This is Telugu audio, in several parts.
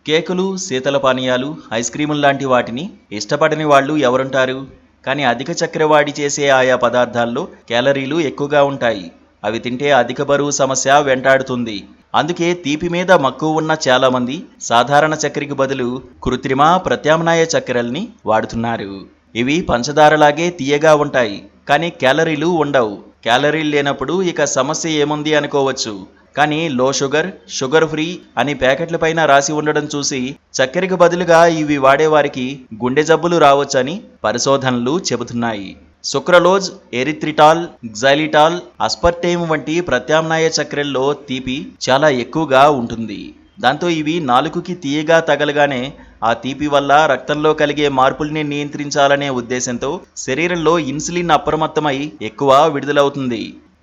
కేకులు, శీతల పానీయాలు, ఐస్ క్రీములు లాంటి వాటిని ఇష్టపడని వాళ్ళు ఎవరుంటారు? కానీ అధిక చక్కెర వాడి చేసే ఆయా పదార్థాల్లో క్యాలరీలు ఎక్కువగా ఉంటాయి. అవి తింటే అధిక బరువు సమస్య వెంటాడుతుంది. అందుకే తీపి మీద మక్కువ ఉన్న చాలామంది సాధారణ చక్కెరకు బదులు కృత్రిమ, ప్రత్యామ్నాయ చక్కెరల్ని వాడుతున్నారు. ఇవి పంచదారలాగే తీయగా ఉంటాయి, కానీ క్యాలరీలు ఉండవు. క్యాలరీలు లేనప్పుడు ఇక సమస్య ఏముంది అనుకోవచ్చు. కానీ లో షుగర్, షుగర్ ఫ్రీ అని ప్యాకెట్లపైన రాసి ఉండడం చూసి చక్కెరకు బదులుగా ఇవి వాడేవారికి గుండె జబ్బులు రావచ్చని పరిశోధనలు చెబుతున్నాయి. సుక్రలోజ్, ఎరిత్రిటాల్, గ్జైలిటాల్, అస్పర్టేమ్ వంటి ప్రత్యామ్నాయ చక్కెరల్లో తీపి చాలా ఎక్కువగా ఉంటుంది. దాంతో ఇవి నాలుకకి తీయగా తగలగానే ఆ తీపి వల్ల రక్తంలో కలిగే మార్పుల్ని నియంత్రించాలనే ఉద్దేశంతో శరీరంలో ఇన్సులిన్ అప్రమత్తమై ఎక్కువ విడుదలవుతుంది.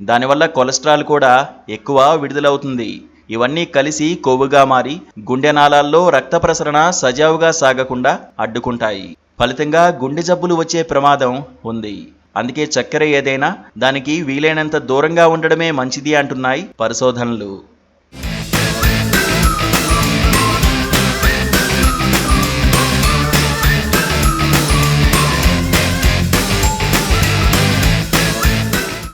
దానివల్ల కొలెస్ట్రాల్ కూడా ఎక్కువ విడుదలవుతుంది. ఇవన్నీ కలిసి కొవ్వుగా మారి గుండె నాళాల్లో రక్త ప్రసరణ సజావుగా సాగకుండా అడ్డుకుంటాయి. ఫలితంగా గుండె జబ్బులు వచ్చే ప్రమాదం ఉంది. అందుకే చక్కెర ఏదైనా దానికి వీలైనంత దూరంగా ఉండడమే మంచిది అంటున్నాయి పరిశోధనలు.